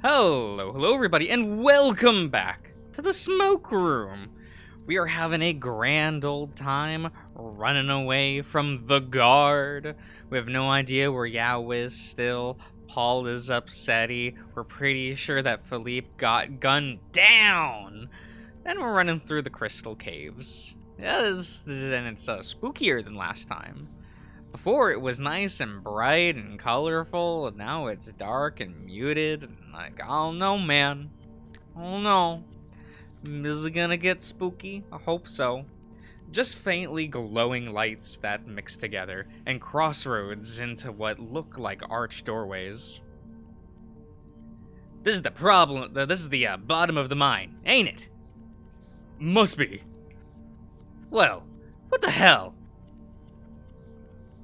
Hello everybody, and welcome back to the smoke room. We are having a grand old time running away from the guard. We have no idea where Yao is still. Paul is upsetty. We're pretty sure that Philippe got gunned down. Then we're running through the crystal caves. Yes, and it's spookier than last time. Before it was nice and bright and colorful, and now it's dark and muted. And like, I don't know, man. I don't know. Is it gonna get spooky? I hope so. Just faintly glowing lights that mix together and crossroads into what look like arched doorways. This is the problem. This is the bottom of the mine, ain't it? Must be. Well, what the hell?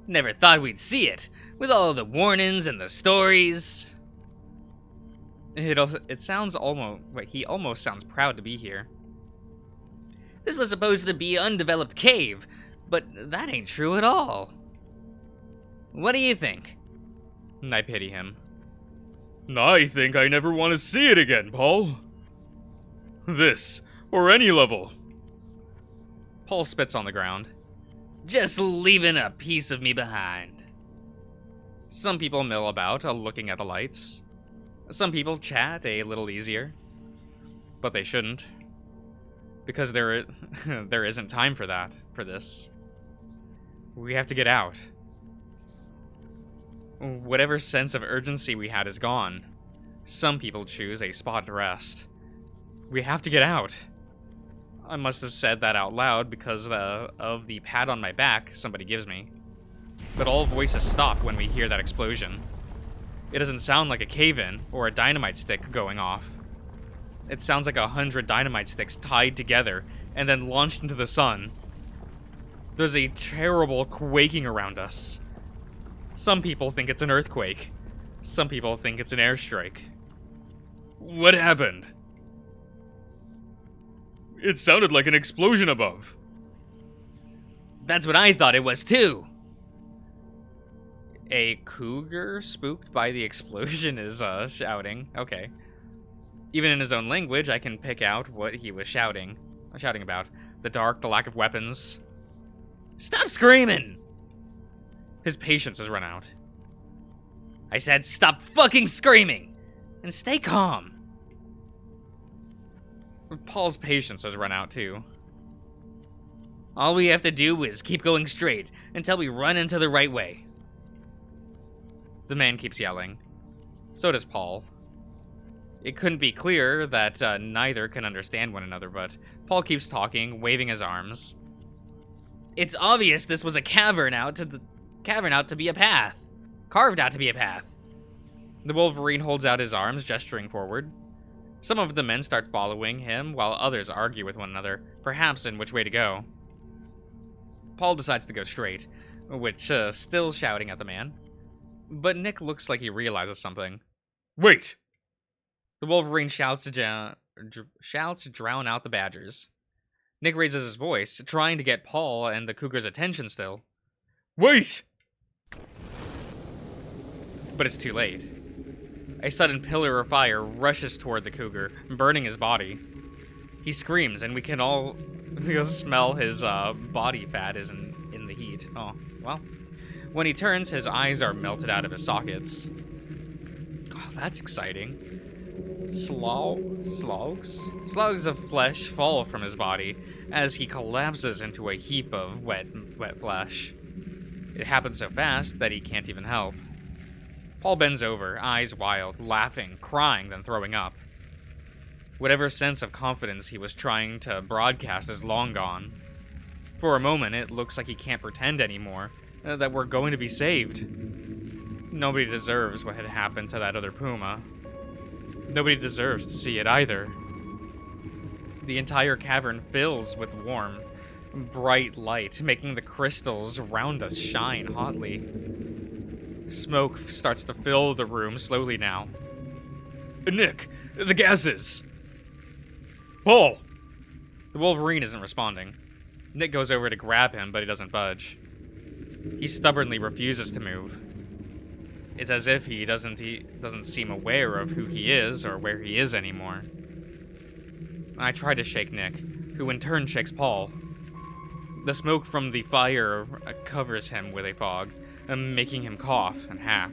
Never thought we'd see it, with all the warnings and the stories. It sounds almost... Wait, he almost sounds proud to be here. This was supposed to be an undeveloped cave, but that ain't true at all. What do you think? I pity him. I think I never want to see it again, Paul. This, or any level. Paul spits on the ground. Just leaving a piece of me behind. Some people mill about, looking at the lights. Some people chat a little easier. But they shouldn't. Because there isn't time for that, for this. We have to get out. Whatever sense of urgency we had is gone. Some people choose a spot to rest. We have to get out. I must have said that out loud because of the pat on my back somebody gives me. But all voices stop when we hear that explosion. It doesn't sound like a cave-in or a dynamite stick going off. It sounds like 100 dynamite sticks tied together and then launched into the sun. There's a terrible quaking around us. Some people think it's an earthquake. Some people think it's an airstrike. What happened? It sounded like an explosion above. That's what I thought it was too. A cougar spooked by the explosion is shouting. Okay. Even in his own language, I can pick out what he was shouting about. The dark, the lack of weapons. Stop screaming! His patience has run out. I said stop fucking screaming! And stay calm. Paul's patience has run out, too. All we have to do is keep going straight until we run into the right way. The man keeps yelling. So does Paul. It couldn't be clearer that neither can understand one another, but Paul keeps talking, waving his arms. It's obvious this was a cavern out to be a path. Carved out to be a path. The Wolverine holds out his arms, gesturing forward. Some of the men start following him, while others argue with one another, perhaps in which way to go. Paul decides to go straight, which still shouting at the man. But Nick looks like he realizes something. Wait! The Wolverine shouts to drown out the badgers. Nick raises his voice, trying to get Paul and the cougar's attention still. Wait! But it's too late. A sudden pillar of fire rushes toward the cougar, burning his body. He screams, and we can smell his body fat is in the heat. Oh, well. When he turns, his eyes are melted out of his sockets. Oh, that's exciting. Slugs of flesh fall from his body as he collapses into a heap of wet flesh. It happens so fast that he can't even help. Paul bends over, eyes wild, laughing, crying, then throwing up. Whatever sense of confidence he was trying to broadcast is long gone. For a moment, it looks like he can't pretend anymore, that we're going to be saved. Nobody deserves what had happened to that other puma. Nobody deserves to see it either. The entire cavern fills with warm, bright light, making the crystals around us shine hotly. Smoke starts to fill the room slowly now. Nick, the gases! Paul! The Wolverine isn't responding. Nick goes over to grab him, but he doesn't budge. He stubbornly refuses to move. It's as if he doesn't seem aware of who he is or where he is anymore. I try to shake Nick, who in turn shakes Paul. The smoke from the fire covers him with a fog, making him cough and hack.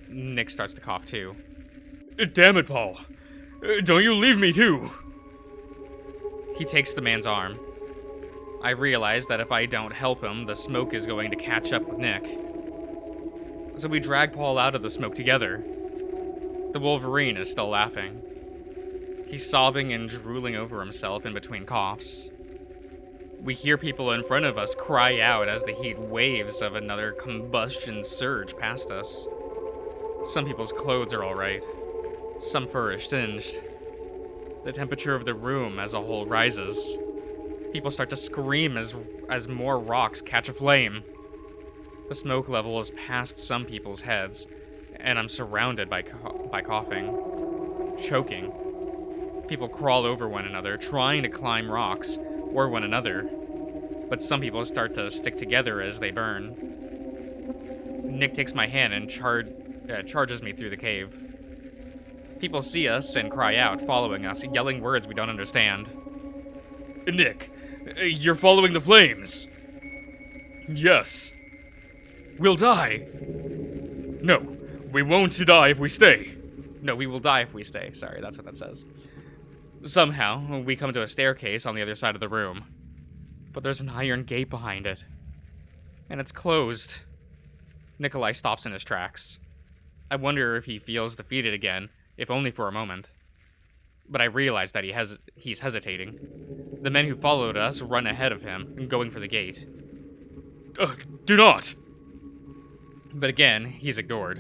Nick starts to cough too. Damn it, Paul. Don't you leave me too. He takes the man's arm. I realize that if I don't help him, the smoke is going to catch up with Nick. So we drag Paul out of the smoke together. The Wolverine is still laughing. He's sobbing and drooling over himself in between coughs. We hear people in front of us cry out as the heat waves of another combustion surge past us. Some people's clothes are alright. Some fur is singed. The temperature of the room as a whole rises. People start to scream as more rocks catch aflame. The smoke level is past some people's heads, and I'm surrounded by coughing, choking. People crawl over one another, trying to climb rocks, or one another. But some people start to stick together as they burn. Nick takes my hand and charges me through the cave. People see us and cry out, following us, yelling words we don't understand. Nick, you're following the flames. Yes. We'll die. No, we won't die if we stay. No, we will die if we stay. Sorry, that's what that says. Somehow, we come to a staircase on the other side of the room. But there's an iron gate behind it. And it's closed. Nikolai stops in his tracks. I wonder if he feels defeated again, if only for a moment. But I realize that he's hesitating. The men who followed us run ahead of him, going for the gate. Do not! But again, he's ignored.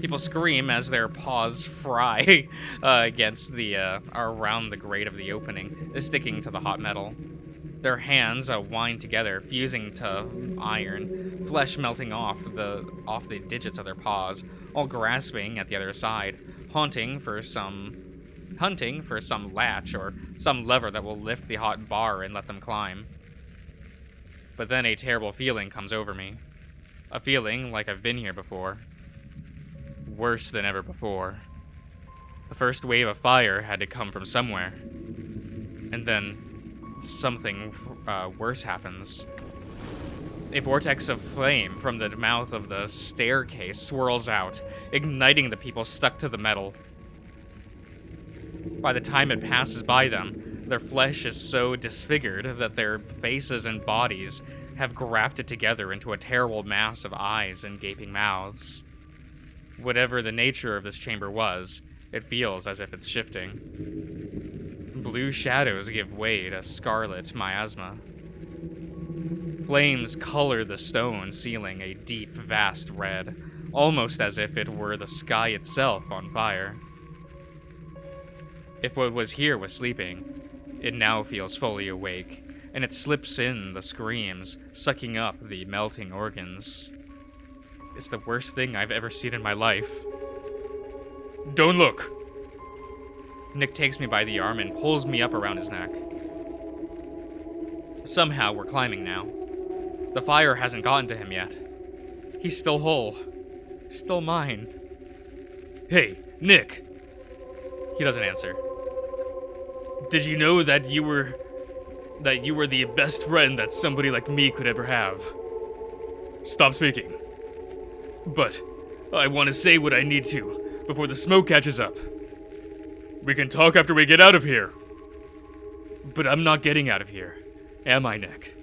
People scream as their paws fry against around the grate of the opening, sticking to the hot metal. Their hands wind together, fusing to iron, flesh melting off the digits of their paws, all grasping at the other side, hunting for some latch or some lever that will lift the hot bar and let them climb. But then a terrible feeling comes over me. A feeling like I've been here before. Worse than ever before. The first wave of fire had to come from somewhere. And then something worse happens. A vortex of flame from the mouth of the staircase swirls out, igniting the people stuck to the metal. By the time it passes by them, their flesh is so disfigured that their faces and bodies have grafted together into a terrible mass of eyes and gaping mouths. Whatever the nature of this chamber was, it feels as if it's shifting. Blue shadows give way to scarlet miasma. Flames color the stone ceiling a deep, vast red, almost as if it were the sky itself on fire. If what was here was sleeping, it now feels fully awake, and it slips in the screams, sucking up the melting organs. It's the worst thing I've ever seen in my life. Don't look! Nick takes me by the arm and pulls me up around his neck. Somehow we're climbing now. The fire hasn't gotten to him yet. He's still whole. Still mine. Hey, Nick! He doesn't answer. Did you know that you were the best friend that somebody like me could ever have? Stop speaking. But I want to say what I need to before the smoke catches up. We can talk after we get out of here. But I'm not getting out of here, am I, Nick?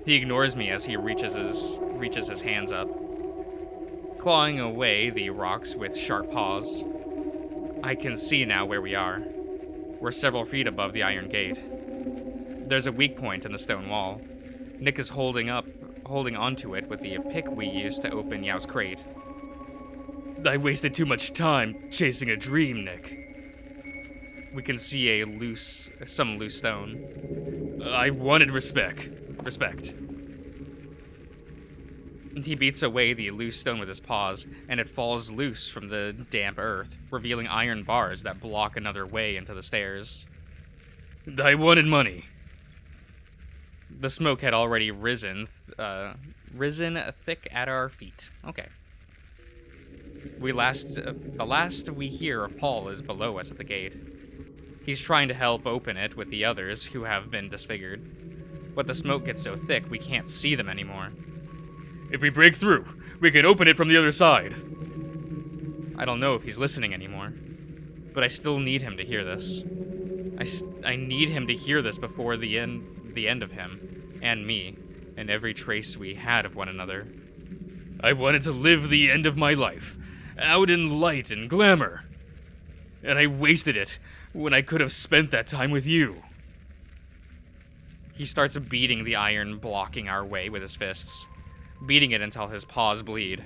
He ignores me as he reaches his hands up, clawing away the rocks with sharp paws. I can see now where we are. We're several feet above the iron gate. There's a weak point in the stone wall. Nick is holding onto it with the pick we used to open Yao's crate. I wasted too much time chasing a dream, Nick. We can see some loose stone. I wanted respect. And he beats away the loose stone with his paws, and it falls loose from the damp earth, revealing iron bars that block another way into the stairs. I wanted money. The smoke had already risen risen thick at our feet. Okay. The last we hear of Paul is below us at the gate. He's trying to help open it with the others who have been disfigured. But the smoke gets so thick we can't see them anymore. If we break through, we can open it from the other side. I don't know if he's listening anymore, but I still need him to hear this. I need him to hear this before the end of him, and me, and every trace we had of one another. I wanted to live the end of my life, out in light and glamour. And I wasted it when I could have spent that time with you. He starts beating the iron blocking our way with his fists, beating it until his paws bleed.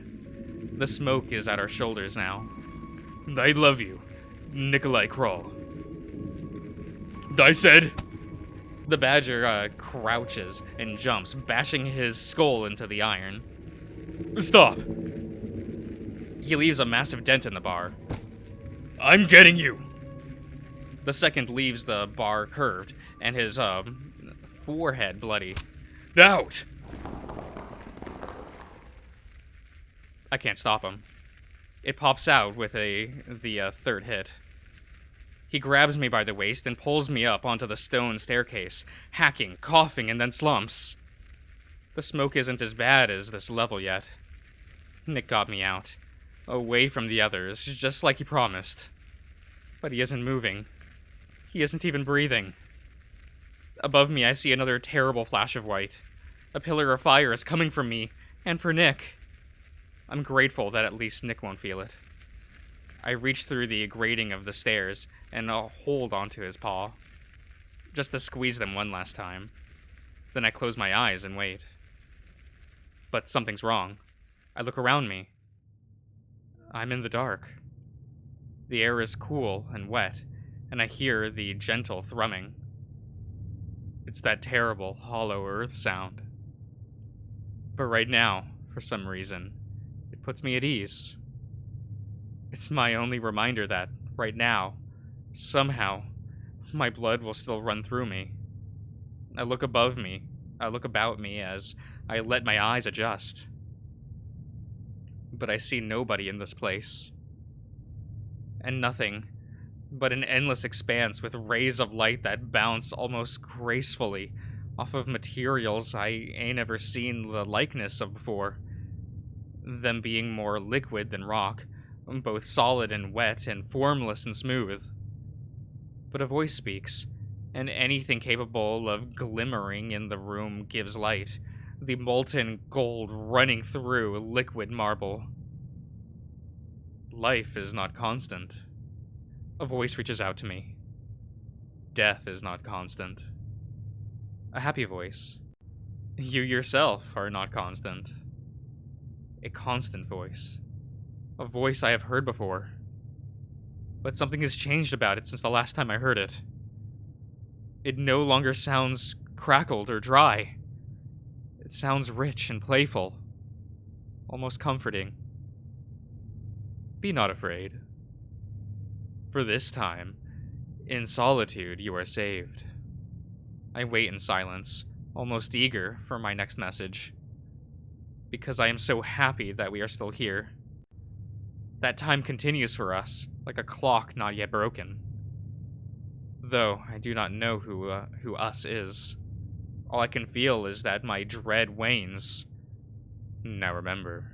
The smoke is at our shoulders now. I love you, Nikolai Kroll. I said... The badger crouches and jumps, bashing his skull into the iron. Stop! He leaves a massive dent in the bar. I'm getting you! The second leaves the bar curved, and his forehead bloody. Out! I can't stop him. It pops out with the third hit. He grabs me by the waist and pulls me up onto the stone staircase, hacking, coughing, and then slumps. The smoke isn't as bad as this level yet. Nick got me out, away from the others, just like he promised. But he isn't moving. He isn't even breathing. Above me, I see another terrible flash of white. A pillar of fire is coming from me, and for Nick. I'm grateful that at least Nick won't feel it. I reach through the grating of the stairs and I'll hold onto his paw, just to squeeze them one last time. Then I close my eyes and wait. But something's wrong. I look around me. I'm in the dark. The air is cool and wet, and I hear the gentle thrumming. It's that terrible, hollow earth sound. But right now, for some reason, it puts me at ease. It's my only reminder that, right now, somehow, my blood will still run through me. I look above me, I look about me as I let my eyes adjust. But I see nobody in this place. And nothing but an endless expanse with rays of light that bounce almost gracefully off of materials I ain't ever seen the likeness of before. Them being more liquid than rock, both solid and wet and formless and smooth. But a voice speaks, and anything capable of glimmering in the room gives light, the molten gold running through liquid marble. Life is not constant. A voice reaches out to me. Death is not constant. A happy voice. You yourself are not constant. A constant voice. A voice I have heard before. But something has changed about it since the last time I heard it. It no longer sounds crackled or dry. It sounds rich and playful. Almost comforting. Be not afraid. For this time, in solitude you are saved. I wait in silence, almost eager for my next message. Because I am so happy that we are still here. That time continues for us, like a clock not yet broken. Though I do not know who us is. All I can feel is that my dread wanes. Now remember.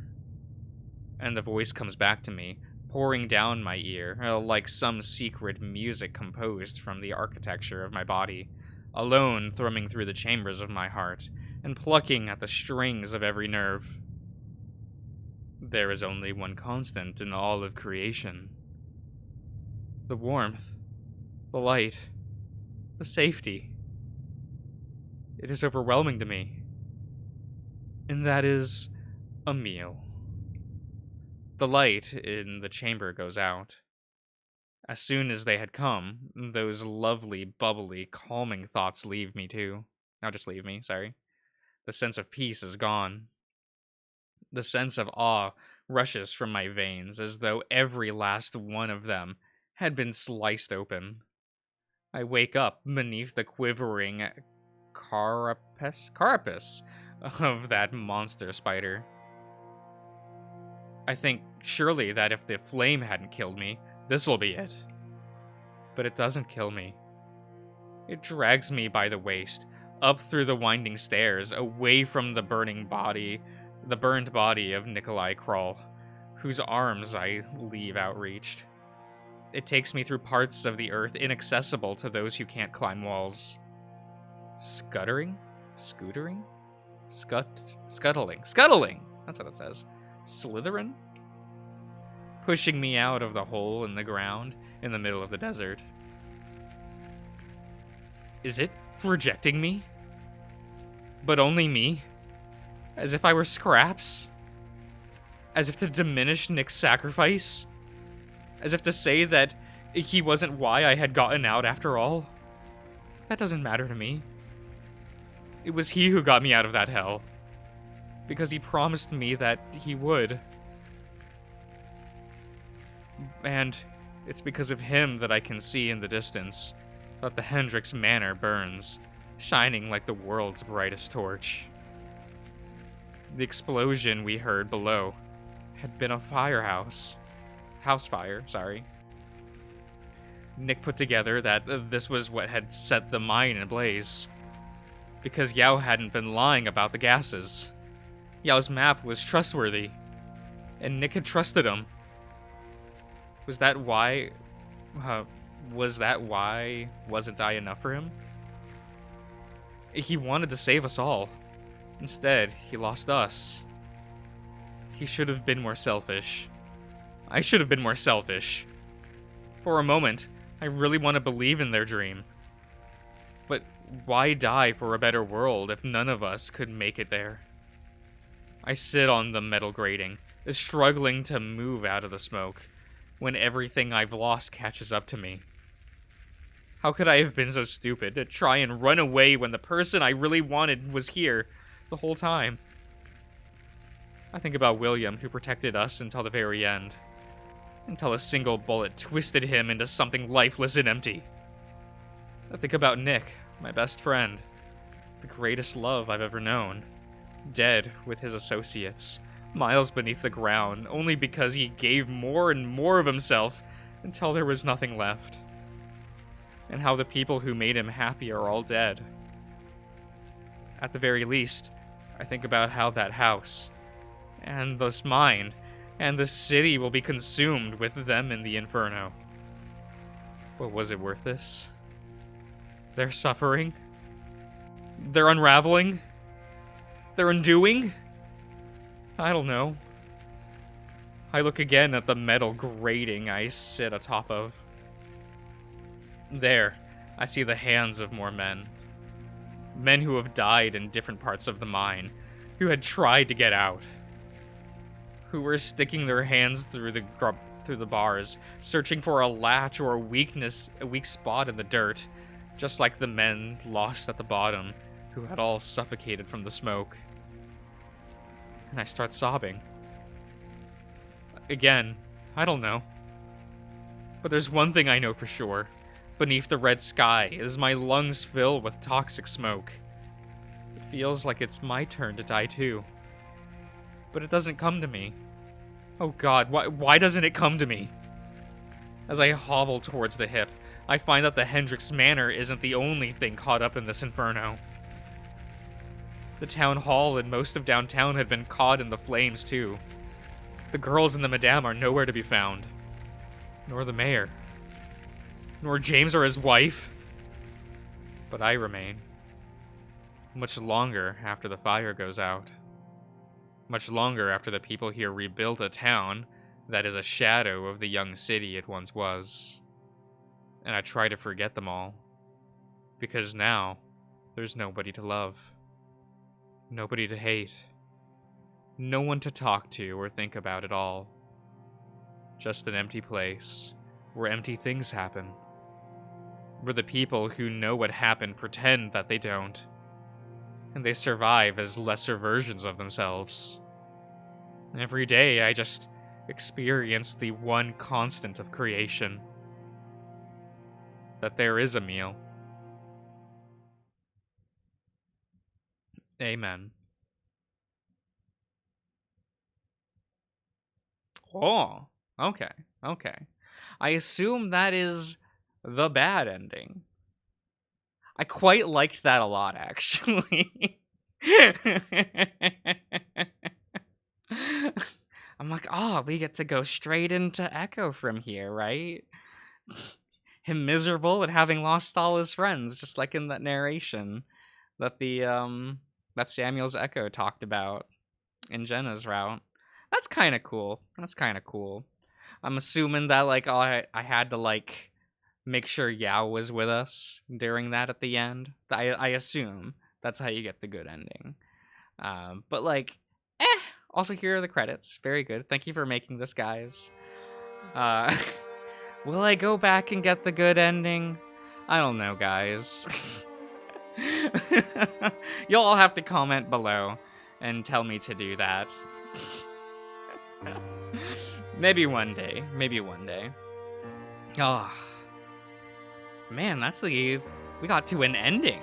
And the voice comes back to me, pouring down my ear, like some secret music composed from the architecture of my body, alone thrumming through the chambers of my heart, and plucking at the strings of every nerve. There is only one constant in all of creation. The warmth, the light, the safety. It is overwhelming to me. And that is a meal. The light in the chamber goes out. As soon as they had come, those lovely, bubbly, calming thoughts leave me too. Now just leave me, sorry. The sense of peace is gone. The sense of awe rushes from my veins as though every last one of them had been sliced open. I wake up beneath the quivering carapace of that monster spider. I think surely that if the flame hadn't killed me, this'll be it. But it doesn't kill me. It drags me by the waist, up through the winding stairs, away from the burned body of Nikolai Kroll, whose arms I leave outreached. It takes me through parts of the earth inaccessible to those who can't climb walls. Scuttering? Scootering? Scuttling. Scuttling! That's what it says. Slytherin? Pushing me out of the hole in the ground in the middle of the desert. Is it rejecting me? But only me? As if I were scraps? As if to diminish Nick's sacrifice? As if to say that he wasn't why I had gotten out after all? That doesn't matter to me. It was he who got me out of that hell. Because he promised me that he would. And it's because of him that I can see in the distance that the Hendricks Manor burns, shining like the world's brightest torch. The explosion we heard below had been a firehouse. House fire, sorry. Nick put together that this was what had set the mine ablaze. Because Yao hadn't been lying about the gases. Yao's map was trustworthy, and Nick had trusted him. Was that why wasn't I enough for him? He wanted to save us all. Instead, he lost us. He should have been more selfish. I should have been more selfish. For a moment, I really want to believe in their dream. But why die for a better world if none of us could make it there? I sit on the metal grating, struggling to move out of the smoke, when everything I've lost catches up to me. How could I have been so stupid to try and run away when the person I really wanted was here the whole time? I think about William, who protected us until the very end. Until a single bullet twisted him into something lifeless and empty. I think about Nick, my best friend. The greatest love I've ever known. Dead with his associates, miles beneath the ground, only because he gave more and more of himself until there was nothing left. And how the people who made him happy are all dead. At the very least, I think about how that house, and this mine, and the city will be consumed with them in the inferno. But was it worth this? Their suffering? Their unraveling? Their undoing? I don't know. I look again at the metal grating I sit atop of. There, I see the hands of more men. Men who have died in different parts of the mine, who had tried to get out. Who were sticking their hands through the bars, searching for a latch or a weak spot in the dirt, just like the men lost at the bottom, who had all suffocated from the smoke. And I start sobbing. Again, I don't know. But there's one thing I know for sure. Beneath the red sky, as my lungs fill with toxic smoke. It feels like it's my turn to die too. But it doesn't come to me. Oh God, why doesn't it come to me? As I hobble towards the hip, I find that the Hendricks Manor isn't the only thing caught up in this inferno. The town hall and most of downtown have been caught in the flames too. The girls and the madame are nowhere to be found. Nor the mayor. Nor James or his wife. But I remain. Much longer after the fire goes out. Much longer after the people here rebuilt a town that is a shadow of the young city it once was. And I try to forget them all. Because now, there's nobody to love. Nobody to hate. No one to talk to or think about at all. Just an empty place where empty things happen. Where the people who know what happened pretend that they don't. And they survive as lesser versions of themselves. Every day I just experience the one constant of creation. That there is a meal. Amen. Oh, okay, okay. I assume that is the bad ending. I quite liked that a lot, actually. I'm like, oh, we get to go straight into Echo from here, right? Him miserable at having lost all his friends, just like in that narration that that Samuel's Echo talked about in Jenna's route. That's kind of cool. That's kind of cool. I'm assuming that like I had to like make sure Yao was with us during that at the end. I assume that's how you get the good ending. But like, eh. Also, here are the credits. Very good. Thank you for making this, guys. Uh, will I go back and get the good ending? I don't know, guys. You'll all have to comment below and tell me to do that. Maybe one day. Maybe one day. Oh. Man, we got to an ending.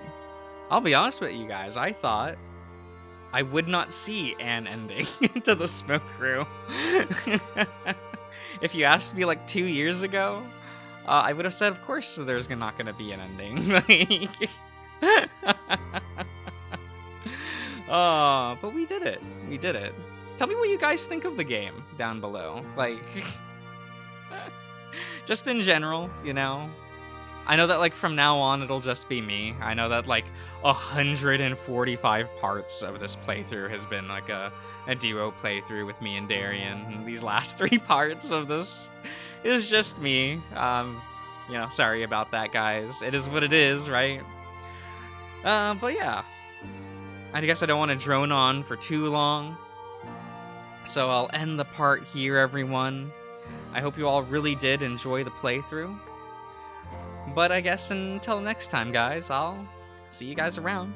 I'll be honest with you guys, I thought I would not see an ending to the Smoke Crew. If you asked me like 2 years ago, I would have said, of course, there's not going to be an ending. But we did it. We did it. Tell me what you guys think of the game down below. Like, just in general, you know? I know that, like, from now on, it'll just be me. I know that, like, 145 parts of this playthrough has been, like, a duo playthrough with me and Darian. And these last 3 parts of this is just me. You know, sorry about that, guys. It is what it is, right? But yeah. I guess I don't want to drone on for too long. So I'll end the part here, everyone. I hope you all really did enjoy the playthrough. But I guess until next time, guys, I'll see you guys around.